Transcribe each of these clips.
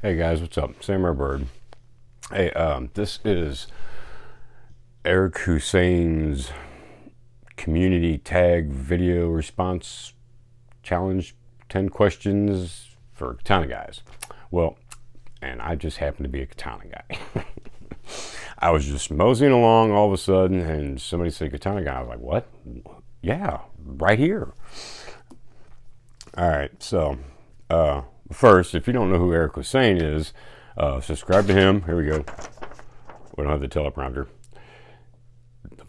Hey guys, what's up? Samurai Bird. Hey, this is Eric Husayn's community tag video response challenge 10 questions for Katana guys. Well, and I just happen to be a Katana guy. I was just moseying along all of a sudden and somebody said Katana guy. I was like, what? Yeah, right here. All right, so first, if you don't know who Eric Husayn is, subscribe to him. Here we go. We don't have the teleprompter.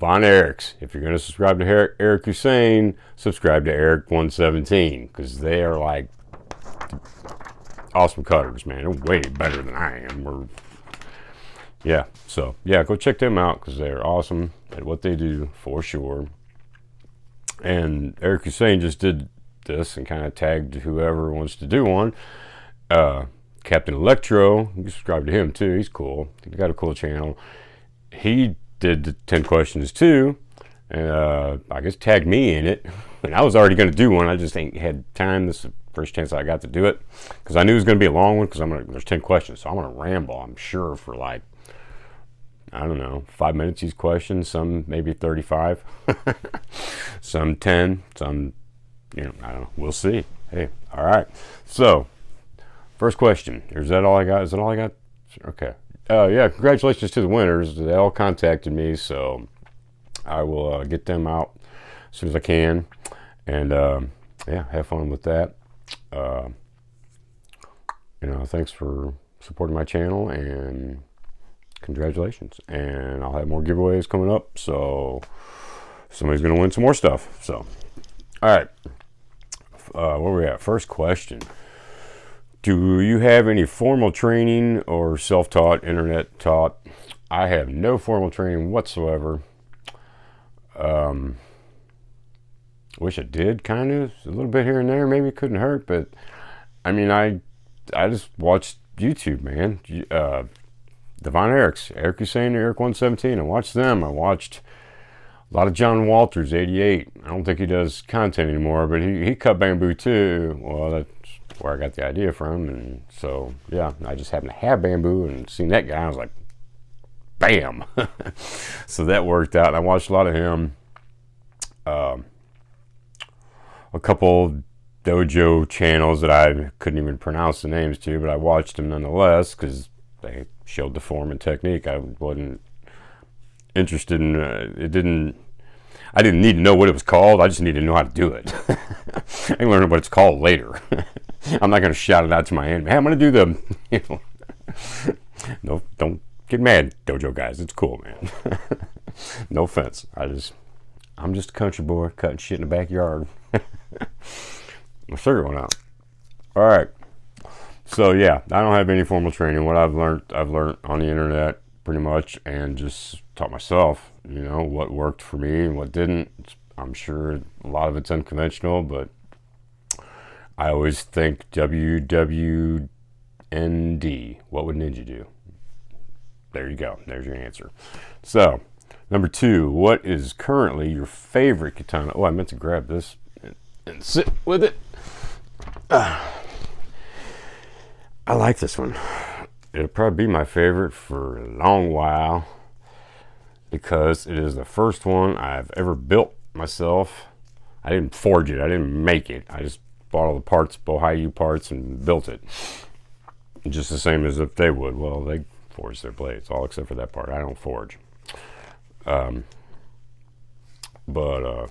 Von Erics. If you're going to subscribe to Eric Husayn, subscribe to Eric 117 because they are like awesome cutters, man. They're way better than I am. So go check them out because they're awesome at what they do for sure. And Eric Husayn just did this and kind of tagged whoever wants to do one. Captain Electro, you can subscribe to him too. He's cool. He's got a cool channel. He did the 10 questions too, and I guess tagged me in it. And I was already going to do one. I just ain't had time. This is the first chance I got to do it because I knew it was going to be a long one because there's 10 questions, so I'm going to ramble. I'm sure for like, I don't know, 5 minutes each question. Some maybe 35, some 10, some. I don't know. We'll see. Hey, all right. So, first question. Is that all I got? Is that all I got? Okay. Yeah, congratulations to the winners. They all contacted me, so I will get them out as soon as I can. And, yeah, have fun with that. Thanks for supporting my channel, and congratulations. And I'll have more giveaways coming up, so somebody's going to win some more stuff. So, all right. Where we at? First question. Do you have any formal training or self-taught, internet taught? I have no formal training whatsoever. Wish I did, kind of. A little bit here and there. Maybe it couldn't hurt, but I mean, I just watched YouTube, man. The Von Erics, Eric Husayn, Eric 117. I watched them. I watched a lot of John Walters, 88. I don't think he does content anymore, but he cut bamboo too. Well, that's where I got the idea from. And so, yeah, I just happened to have bamboo and seen that guy. I was like, bam. So that worked out. I watched a lot of him. A couple dojo channels that I couldn't even pronounce the names to, but I watched them nonetheless because they showed the form and technique. I wasn't interested in I didn't need to know what it was called. I just needed to know how to do it. I can learn what it's called later. I'm not going to shout it out to my enemy. Hey, I'm going to do the, no, don't get mad, dojo guys. It's cool, man. No offense. I'm just a country boy cutting shit in the backyard. I'll figure one out. All right. So yeah, I don't have any formal training. What I've learned on the internet pretty much, and just taught myself, what worked for me and what didn't. I'm sure a lot of it's unconventional, but I always think WWND. What would Ninja do? There you go. There's your answer. So, number 2, what is currently your favorite katana? Oh, I meant to grab this and sit with it. I like this one. It'll probably be my favorite for a long while because it is the first one I've ever built myself. I didn't forge it. I didn't make it. I just bought all the parts, Bohaiu parts, and built it. Just the same as if they would. Well, they forge their blades, all except for that part. I don't forge. But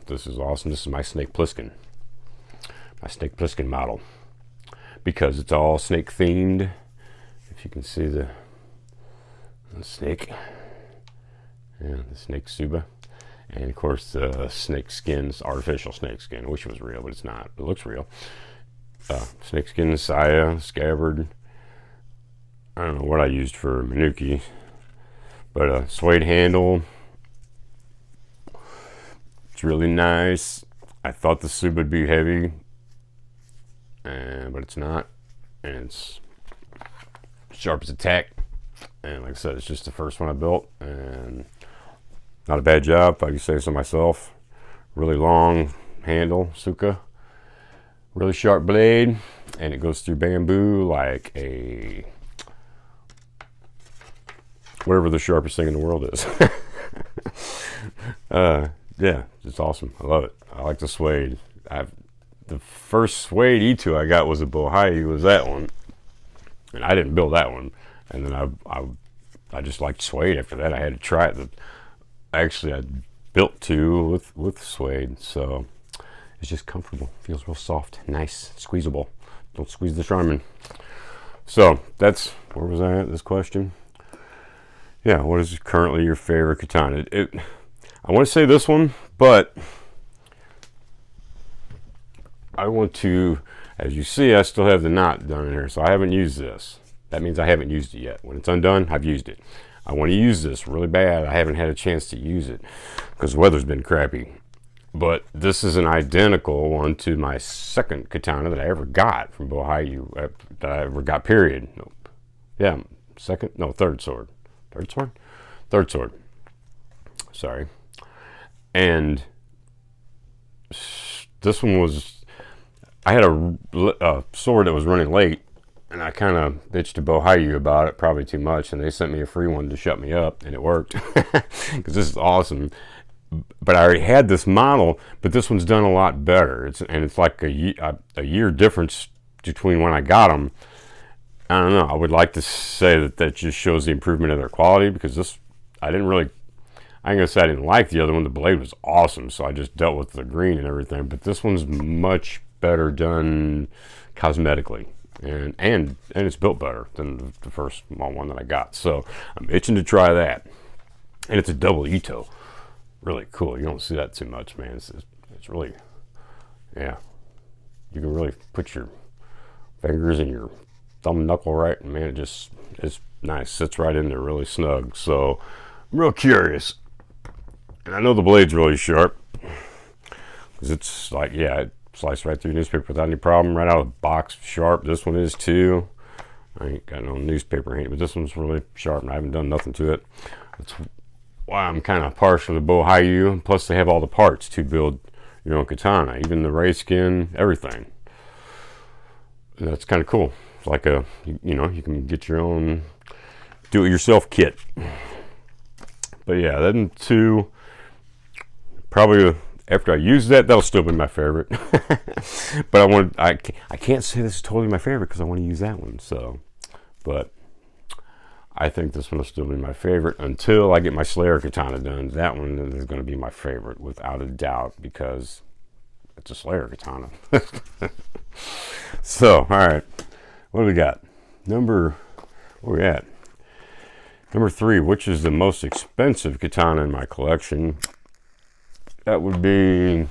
this is awesome. This is my Snake Plissken. My Snake Plissken model. Because it's all snake themed. If you can see the snake, the snake Suba, and of course the snake skin's artificial snake skin. I wish it was real, but it's not. It looks real. Snake skin, saya, scabbard. I don't know what I used for Manuki, but a suede handle. It's really nice. I thought the Suba would be heavy, but it's not, and it's sharp as a tack. And like I said, it's just the first one I built, and not a bad job, if I could say so myself. Really long handle, Suka. Really sharp blade, and it goes through bamboo like a whatever the sharpest thing in the world is. Yeah, it's awesome. I love it. I like the suede. The first suede E2 I got was a Bohai, was that one, and I didn't build that one. And then I just liked suede after that. I had to try it. Actually, I built two with suede, so it's just comfortable. Feels real soft, nice, squeezable. Don't squeeze the Sharpen. So that's, where was I at this question? Yeah, what is currently your favorite katana? I want to say this one, but I want to, as you see, I still have the knot done in here, so I haven't used this. That means I haven't used it yet. When it's undone, I've used it. I want to use this really bad. I haven't had a chance to use it because the weather's been crappy. But this is an identical one to my second katana that I ever got from Bohai, that I ever got, period. Nope. Yeah, third sword. Third sword? Third sword. Sorry. And this one was, I had a sword that was running late, and I kind of bitched to Bohai about it, probably too much, and they sent me a free one to shut me up, and it worked, because this is awesome. But I already had this model, but this one's done a lot better. It's like a year difference between when I got them. I don't know. I would like to say that just shows the improvement of their quality, because this, I ain't gonna say I didn't like the other one. The blade was awesome, so I just dealt with the green and everything. But this one's much better done cosmetically, and it's built better than the first small one that I got. So I'm itching to try that. And it's a double Ito. Really cool. You don't see that too much, man. It's really, yeah. You can really put your fingers in your thumb knuckle right, and man, it's nice. Sits right in there, really snug. So I'm real curious, and I know the blade's really sharp, because it's like, yeah, it sliced right through newspaper without any problem, right out of the box, sharp. This one is too. I ain't got no newspaper handy, but this one's really sharp, and I haven't done nothing to it. That's why I'm kind of partial to Bohai. Plus, they have all the parts to build your own katana, even the ray skin, everything. And that's kind of cool. It's like you can get your own do-it-yourself kit. But yeah, then two, probably after I use that, that'll still be my favorite. But I can't say this is totally my favorite because I want to use that one. So, but I think this one will still be my favorite until I get my Slayer katana done. That one is going to be my favorite without a doubt, because it's a Slayer katana. So, all right, what do we got? Where we at? Number 3, which is the most expensive katana in my collection? That would be,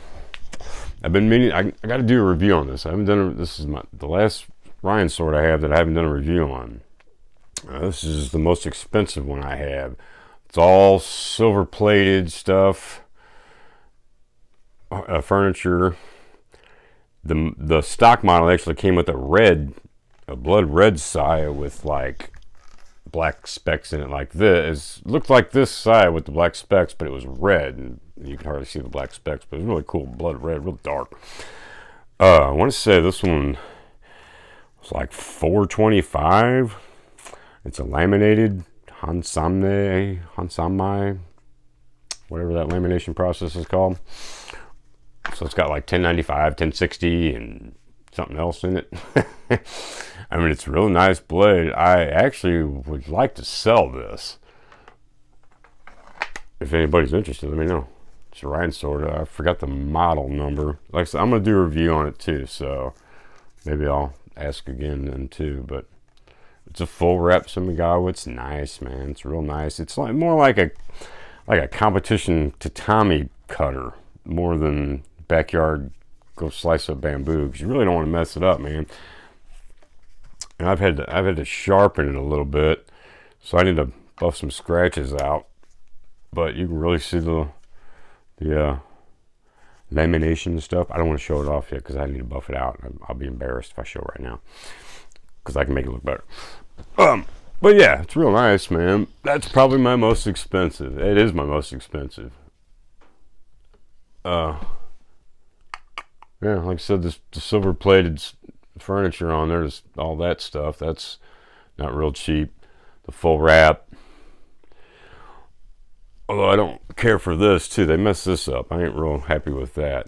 I've been meaning, I got to do a review on this. I haven't done this is the last Ryan sword I have that I haven't done a review on. This is the most expensive one I have. It's all silver plated stuff, furniture. The stock model actually came with a blood red saya with like black specks in it, like this. It looked like this saya with the black specks, but it was red, and you could hardly see the black specks, but it was really cool, blood red, real dark. I want to say this one was like $425. It's a laminated Hansamai, whatever that lamination process is called. So it's got like 1095, 1060, and something else in it. I mean, it's a real nice blade. I actually would like to sell this. If anybody's interested, let me know. It's a Ryan sword. I forgot the model number. Like I said, I'm going to do a review on it too, so maybe I'll ask again then too. But it's a full rep Samigawa. It's nice, man. It's real nice. It's like more like a competition tatami cutter, more than backyard go slice up bamboo, because you really don't want to mess it up, man. And I've had to sharpen it a little bit, so I need to buff some scratches out. But you can really see the lamination stuff. I don't want to show it off yet because I need to buff it out. I'll be embarrassed if I show it right now, because I can make it look better. But yeah, it's real nice, man. That's probably my most expensive. It is my most expensive. Yeah, like I said, the silver plated furniture on there, all that stuff, that's not real cheap. The full wrap, Although I don't care for this too. They messed this up. I ain't real happy with that.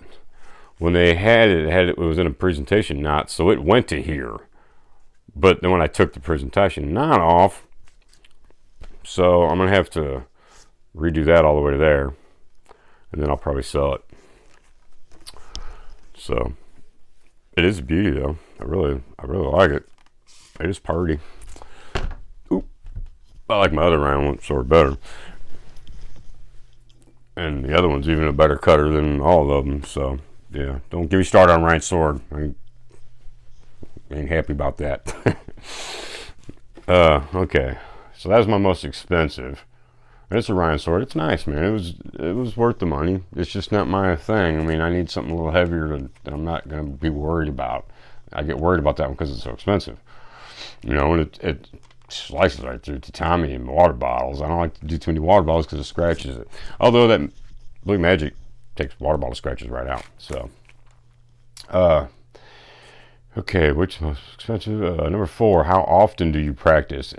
When they had it was in a presentation knot, so it went to here. But then when I took the presentation knot off, so I'm gonna have to redo that all the way to there, and then I'll probably sell it. So it is a beauty though. I really like it. It is party. Oop. I like my other round sword better. And the other one's even a better cutter than all of them. So yeah, don't get me started on Ryan sword. I ain't happy about that. Okay, so that was my most expensive. And it's a Ryan sword. It's nice, man. It was worth the money. It's just not my thing. I mean, I need something a little heavier that I'm not going to be worried about. I get worried about that one because it's so expensive. You know, and it slices right through tatami and water bottles. I don't like to do too many water bottles because it scratches it. Although that Blue Magic takes water bottle scratches right out. So, okay, which most expensive? Number 4. How often do you practice?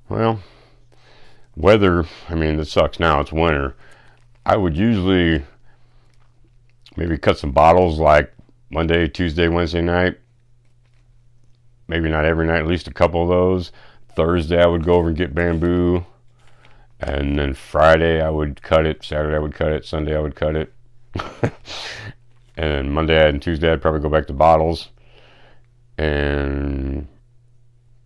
Well, weather. I mean, it sucks now. It's winter. I would usually maybe cut some bottles like Monday, Tuesday, Wednesday night. Maybe not every night, at least a couple of those. Thursday, I would go over and get bamboo. And then Friday, I would cut it. Saturday, I would cut it. Sunday, I would cut it. And then Monday and Tuesday, I'd probably go back to bottles. And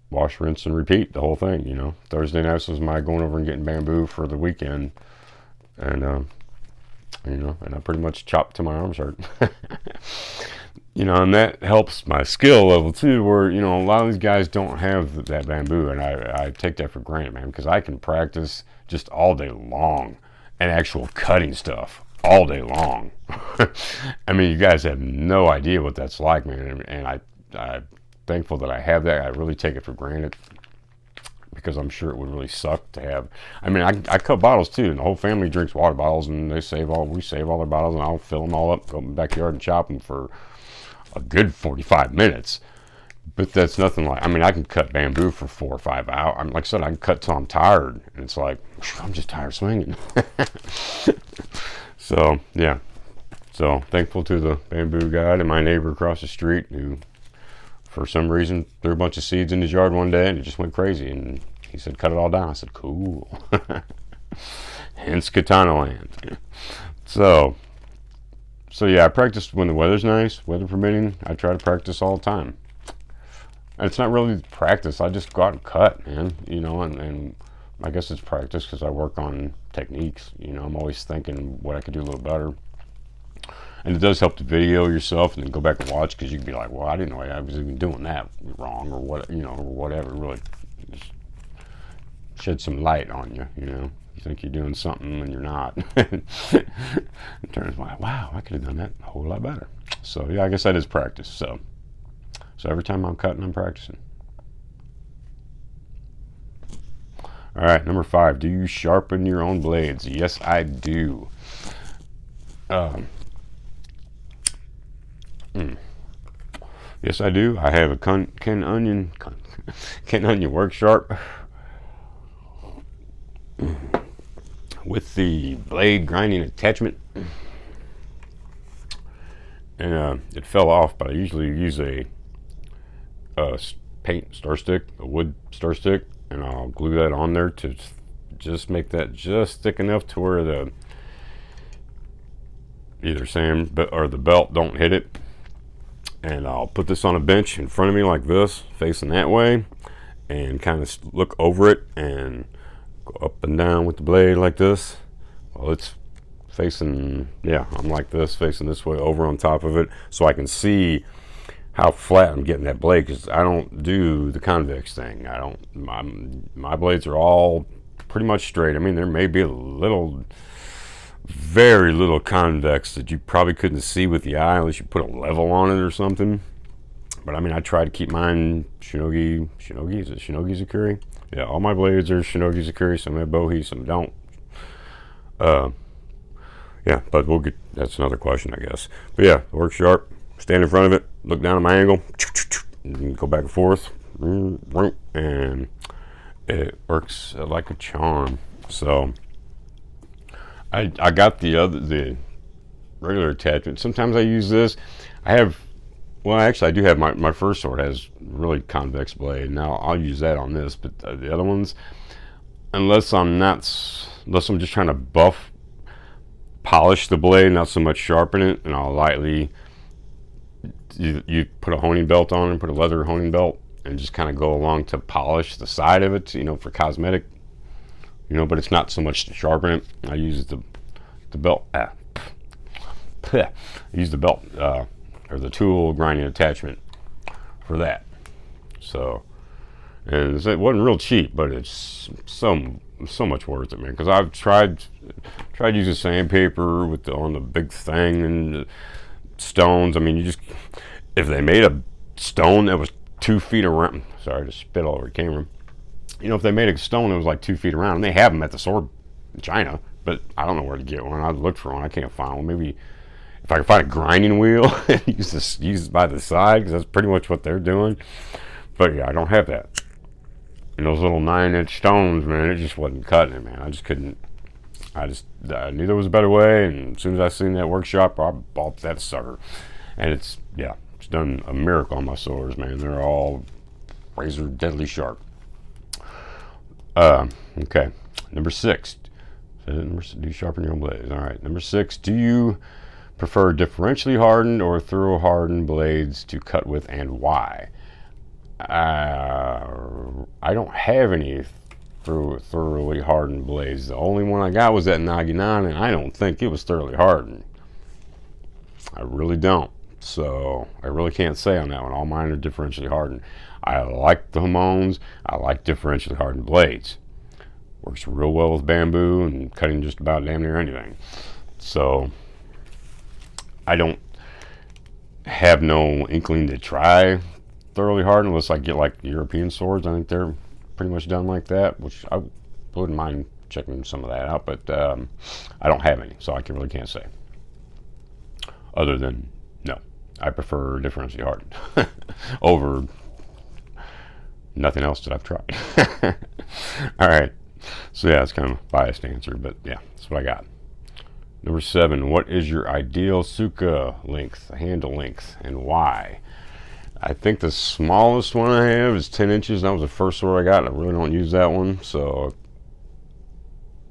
wash, rinse, and repeat the whole thing, you know. Thursday nights was my going over and getting bamboo for the weekend. And, you know, and I pretty much chopped till my arms hurt. You know, and that helps my skill level too, where, you know, a lot of these guys don't have that bamboo, and I take that for granted, man, because I can practice just all day long and actual cutting stuff all day long. I mean, you guys have no idea what that's like, man, and I'm thankful that I have that. I really take it for granted because I'm sure it would really suck to have. I mean, I cut bottles too, and the whole family drinks water bottles, and we save all their bottles, and I'll fill them all up, go in the backyard and chop them for a good 45 minutes. But that's nothing like, I mean, I can cut bamboo for 4 or 5 hours. I mean, like I said, I can cut till I'm tired, and it's like, I'm just tired swinging. So, yeah. So, thankful to the bamboo guy and my neighbor across the street who, for some reason, threw a bunch of seeds in his yard one day, and it just went crazy, and he said, cut it all down. I said, cool. Hence Katana land. So yeah, I practice when the weather's nice, weather permitting. I try to practice all the time. And it's not really practice. I just go out and cut, man. You know, and I guess it's practice because I work on techniques. You know, I'm always thinking what I could do a little better. And it does help to video yourself and then go back and watch, because you can be like, well, I didn't know I was even doing that wrong, or what, you know, or whatever. Really just shed some light on you, you know. You think you're doing something and you're not. It turns out, wow, I could have done that a whole lot better. So yeah, I guess that is practice. So every time I'm cutting, I'm practicing. All right, number 5. Do you sharpen your own blades? Yes, I do. Yes, I do. I have a Ken Onion work sharp with the blade grinding attachment, and it fell off. But I usually use a paint star stick, a wood star stick, and I'll glue that on there to just make that just thick enough to where the either sand or the belt don't hit it. And I'll put this on a bench in front of me like this, facing that way, and kind of look over it and go up and down with the blade like this. Well, it's facing, yeah, I'm like this, facing this way, over on top of it, so I can see how flat I'm getting that blade, because I don't do the convex thing. My blades are all pretty much straight. I mean, there may be a little, very little convex that you probably couldn't see with the eye unless you put a level on it or something. But I mean, I try to keep mine Shinogi, is it Shinogi Zakuri? Yeah, all my blades are Shinogi Zakuri, some have Bohi, some don't. Yeah, but we'll get, that's another question, I guess. But yeah, work sharp, stand in front of it, look down at my angle, and go back and forth, and it works like a charm. So I got the regular attachment. Sometimes I use this. I have, well, actually, I do have my first sword has really convex blade. Now I'll use that on this, but the other ones, unless I'm just trying to polish the blade, not so much sharpen it, and I'll lightly, you put a honing belt on and put a leather honing belt and just kind of go along to polish the side of it, for cosmetic, but it's not so much to sharpen it. I use the belt. I use the belt or the tool grinding attachment for that. So, and it wasn't real cheap, but it's so much worth it, man. Because I've tried using sandpaper on the big thing and stones. I mean, if they made a stone that was 2 feet around, sorry to spit all over the camera. If they made a stone that was like 2 feet around, and they have them at the sword in China, but I don't know where to get one. I've looked for one. I can't find one. Maybe if I can find a grinding wheel and use it by the side, because that's pretty much what they're doing. But yeah, I don't have that. And those little 9-inch stones, man, it just wasn't cutting it, man. I just couldn't. I knew there was a better way, and as soon as I seen that workshop, I bought that sucker. And it's done a miracle on my swords, man. They're all razor deadly sharp. Okay. Number 6. Do you sharpen your own blades? All right. Number 6. Do you prefer differentially hardened or thorough hardened blades to cut with, and why? I don't have any thoroughly hardened blades. The only one I got was that 99, and I don't think it was thoroughly hardened. I really don't. So I really can't say on that one. All mine are differentially hardened. I like the Humones. I like differentially hardened blades. Works real well with bamboo and cutting just about damn near anything. So I don't have no inkling to try thoroughly hardened unless I get like European swords. I think they're pretty much done like that, which I wouldn't mind checking some of that out, but I don't have any, so I really can't say. Other than, no, I prefer differentially hardened over nothing else that I've tried. All right, so yeah, it's kind of a biased answer, but yeah, that's what I got. Number 7, what is your ideal suka length, handle length, and why? I think the smallest one I have is 10 inches. That was the first sword I got. I really don't use that one, so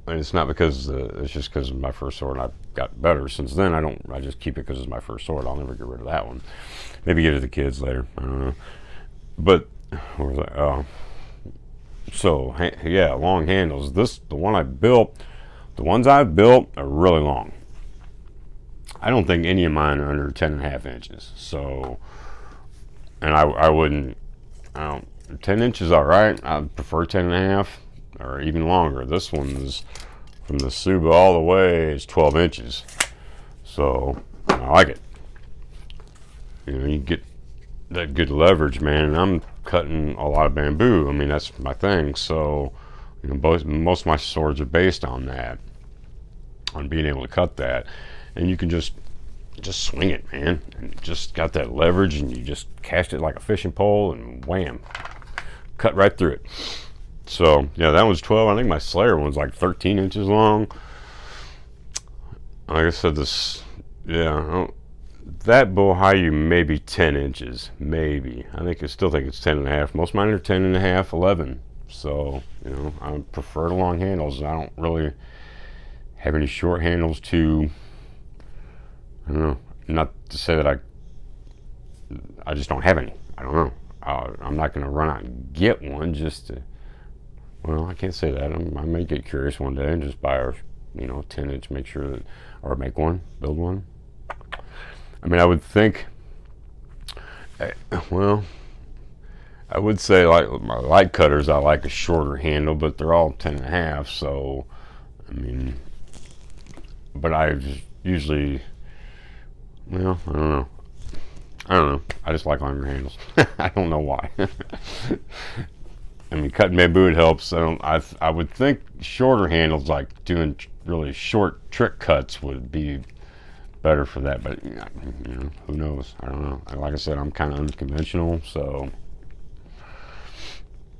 and it's not because it's just because of my first sword. I've got better since then. I just keep it because it's my first sword. I'll never get rid of that one. Maybe give it to the kids later. I don't know. But where was I? Oh, so yeah, long handles. The one I built. The ones I've built are really long. I don't think any of mine are under 10.5 inches. So, and I wouldn't, 10 inches all right. I prefer 10.5 or even longer. This one's from the Suba all the way is 12 inches. So, I like it. You get that good leverage, man. And I'm cutting a lot of bamboo. I mean, that's my thing. So, most of my swords are based on that, on being able to cut that, and you can just swing it, man, and just got that leverage, and you just cast it like a fishing pole, and wham, cut right through it. So yeah, that one's 12. I think my Slayer one's like 13 inches long. Like I said, that Bohayu maybe 10 inches, maybe. I still think it's 10.5. Most of mine are 10.5, 11. So, I prefer the long handles. I don't really have any short handles to, I don't know, not to say that I just don't have any. I don't know. I'm not going to run out and get one just to, well, I can't say that. I may get curious one day and just buy a 10 inch, make sure that, or make one, build one. I mean, I would think, well, I would say like my light cutters, I like a shorter handle, but they're all 10.5. So, I mean, but I usually, well, I don't know. I just like longer handles. I don't know why. I mean, cutting bamboo, it helps. I would think shorter handles, like doing really short trick cuts, would be better for that. But who knows? I don't know. Like I said, I'm kind of unconventional, so.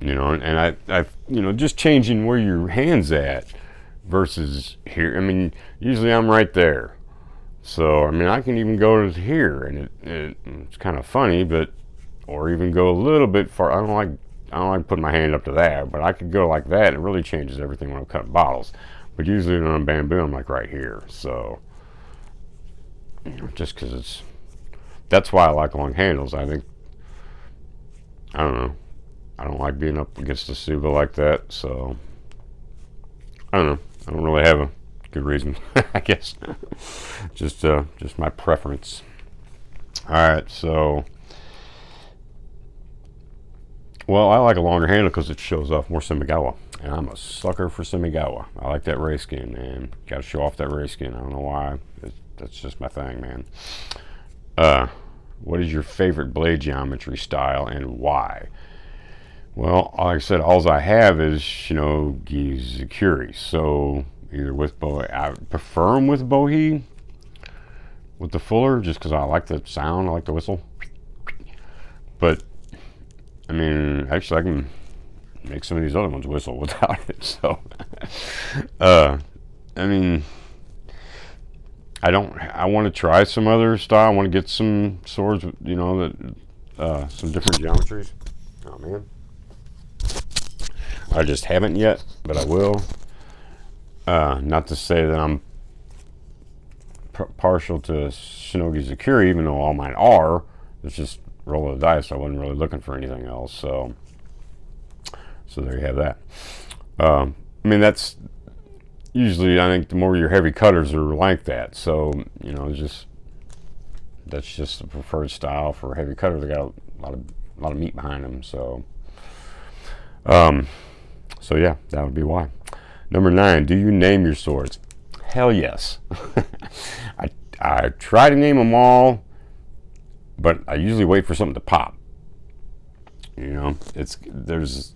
And I just changing where your hand's at, versus here. I mean, usually I'm right there. So, I mean, I can even go to here, and it's kind of funny, but, or even go a little bit far. I don't like putting my hand up to that, but I could go like that, and it really changes everything when I'm cutting bottles. But usually when I'm bamboo, I'm like right here. So, just because that's why I like long handles. I think, I don't know. I don't like being up against the Suba like that, so I don't know. I don't really have a good reason, I guess. just my preference. All right, so well, I like a longer handle because it shows off more Semigawa, and I'm a sucker for Semigawa. I like that ray skin, man. Got to show off that ray skin. I don't know why. That's just my thing, man. What is your favorite blade geometry style and why? Well, like I said, all I have is Shinogi Zakuri. So either with Bohei, I prefer them with Bohei, with the fuller, just because I like the sound, I like the whistle. But I mean, actually, I can make some of these other ones whistle without it. So, I mean, I want to try some other style. I want to get some swords, that some different geometries. Oh man. I just haven't yet, but I will. Not to say that I'm partial to Shinogi Zakuri, even though all mine are. It's just roll of the dice. I wasn't really looking for anything else. So there you have that. I mean, that's usually, I think the more your heavy cutters are like that. So, that's just the preferred style for heavy cutters. They got a lot of meat behind them. So yeah, that would be why. Number 9, do you name your swords? Hell yes. I try to name them all, but I usually wait for something to pop. There's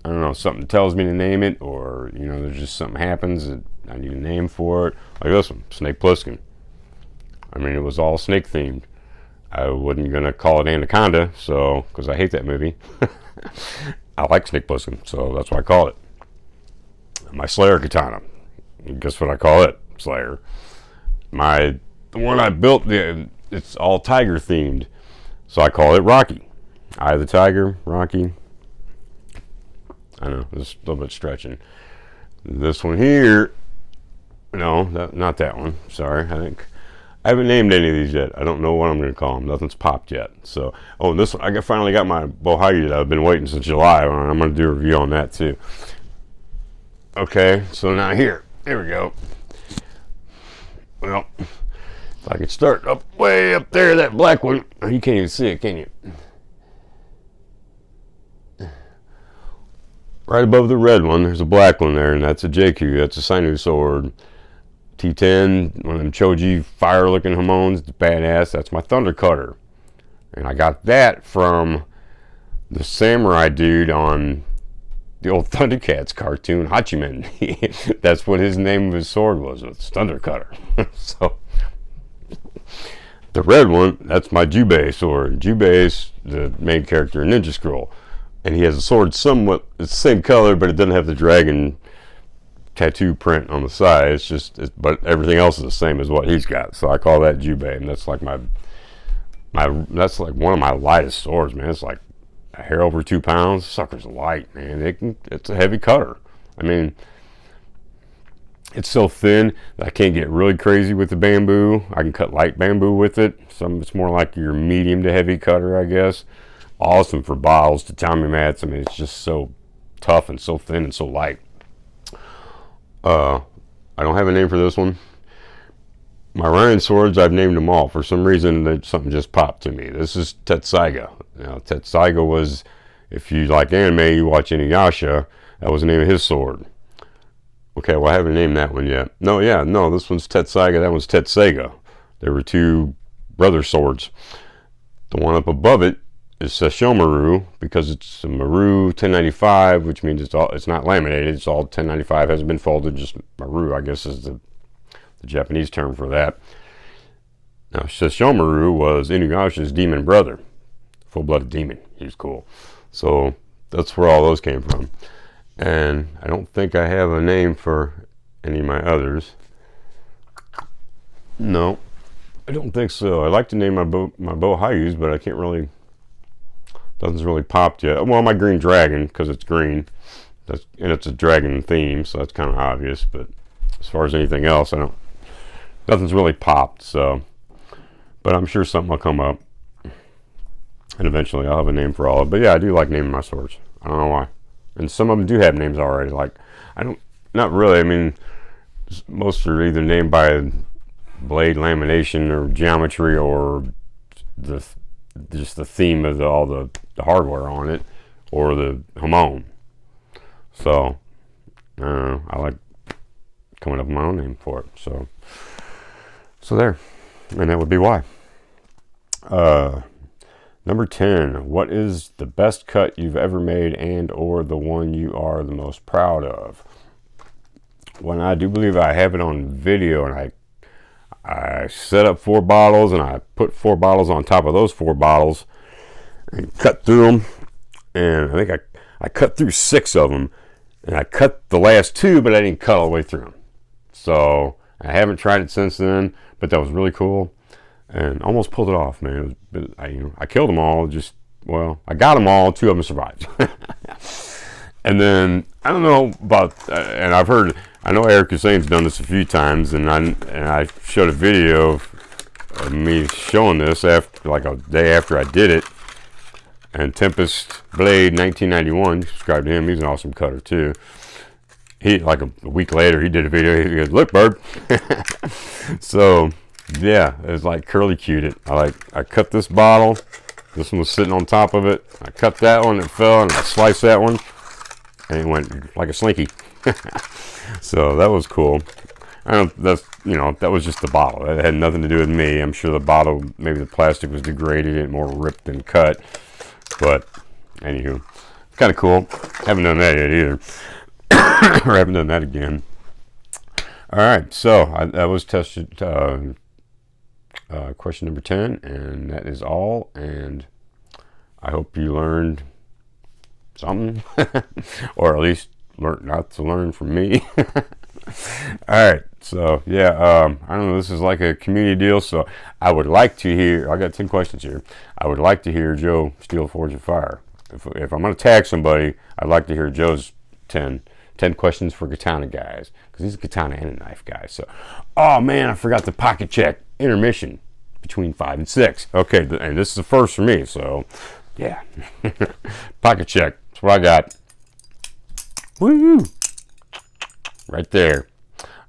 I don't know, something tells me to name it, or there's just something happens that I need a name for it. Like this one, Snake Plissken. I mean, it was all snake themed. I wasn't gonna call it Anaconda, so because I hate that movie. I like Snake Plissken, so that's why I call it. My Slayer Katana. Guess what I call it? Slayer. The one I built, it's all tiger themed, so I call it Rocky. Eye of the Tiger, Rocky. I know, this a little bit stretching. This one here, no, not that one. Sorry, I haven't named any of these yet. I don't know what I'm going to call them. Nothing's popped yet. So, this one, I finally got my Bohei that I've been waiting since July. I'm going to do a review on that too. Okay, so now here we go. Well, if I could start way up there, that black one, you can't even see it, can you? Right above the red one, there's a black one there, and that's a JQ. That's a Sainu sword. T10, one of them Choji fire-looking Hamons. It's badass. That's my Thunder Cutter. And I got that from the samurai dude on the old Thundercats cartoon, Hachiman. That's what his name of his sword was. It's Thunder Cutter. So, the red one, that's my Jubei sword. Jubei's the main character in Ninja Scroll. And he has a sword somewhat, it's the same color, but it doesn't have the dragon tattoo print on the side. But everything else is the same as what he's got. So I call that Jubei, and that's like that's like one of my lightest swords, man. It's like a hair over 2 pounds. Sucker's light, man. It's a heavy cutter. I mean, it's so thin that I can't get really crazy with the bamboo. I can cut light bamboo with it. It's more like your medium to heavy cutter, I guess. Awesome for bottles, tatami mats. I mean, it's just so tough and so thin and so light. I don't have a name for this one. My Ryan swords, I've named them all. For some reason, something just popped to me. This is Tetsaiga. Now, Tetsaiga was, if you like anime, you watch Inuyasha, that was the name of his sword. Okay, well, I haven't named that one yet. No, this one's Tetsaiga, that one's Tetseiga. There were two brother swords. The one up above it is Sesshomaru, because it's a Maru 1095, which means it's not laminated. It's all 1095, hasn't been folded. Just Maru, I guess, is the Japanese term for that. Now, Sesshomaru was Inuyasha's demon brother, full-blooded demon. He was cool. So that's where all those came from. And I don't think I have a name for any of my others. No, I don't think so. I like to name my boat Hayus, but I can't really. Doesn't really popped yet. Well, my green dragon, because it's green. And it's a dragon theme, so that's kind of obvious. But as far as anything else, nothing's really popped. So, but I'm sure something will come up, and eventually I'll have a name for all of it. But yeah, I do like naming my swords. I don't know why. And some of them do have names already. Like not really. I mean, most are either named by blade lamination or geometry or just the theme of all the hardware on it or the Hamon. So I like coming up with my own name for it. So there, and that would be why. Number 10. What is the best cut you've ever made and or the one you are the most proud of? Well, I do believe I have it on video, and I set up 4 bottles, and I put 4 bottles on top of those 4 bottles and cut through them. And I think I cut through 6 of them, and I cut the last 2, but I didn't cut all the way through them. So I haven't tried it since then, but that was really cool, and almost pulled it off, man. I killed them all. I got them all. 2 of them survived. And then I don't know about, and I know Eric HUSAYN'S done this a few times, and I showed a video of me showing this after, like a day after I did it. And Tempest Blade 1991, subscribe to him. He's an awesome cutter too. He, like a week later, he did a video. He goes, "Look, bird." So yeah, it was like curly cued it. I cut this bottle. This one was sitting on top of it. I cut that one. It fell, and I sliced that one, and it went like a slinky. So that was cool. That was just the bottle. It had nothing to do with me. I'm sure the bottle, maybe the plastic was degraded and more ripped than cut. But anywho, kind of cool. Haven't done that yet either. Or haven't done that again. All right, so that was tested. Question number 10, and that is all. And I hope you learned something, or at least learned not to learn from me. All right, so yeah, I don't know. This is like a community deal, so I would like to hear. I got 10 questions here. I would like to hear Joe Steel Forge of Fire. If I'm going to tag somebody, I'd like to hear Joe's 10 questions for Katana guys, because he's a Katana and a knife guy. So, oh man, I forgot the pocket check intermission between 5 and 6. Okay, and this is the first for me, so yeah, pocket check. That's what I got. Woo! Right there.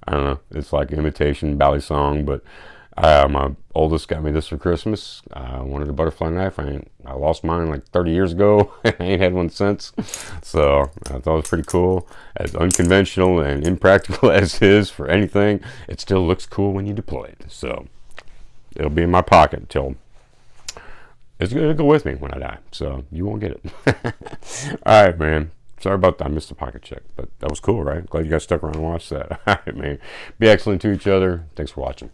I don't know. It's like an imitation bally song, but my oldest got me this for Christmas. I wanted a butterfly knife. I lost mine like 30 years ago. I ain't had one since. So I thought it was pretty cool. As unconventional and impractical as it is for anything, it still looks cool when you deploy it. So it'll be in my pocket until it's going to go with me when I die. So you won't get it. All right, man. Sorry about that. I missed the pocket check, but that was cool, right? Glad you guys stuck around and watched that. All right, man. Be excellent to each other. Thanks for watching.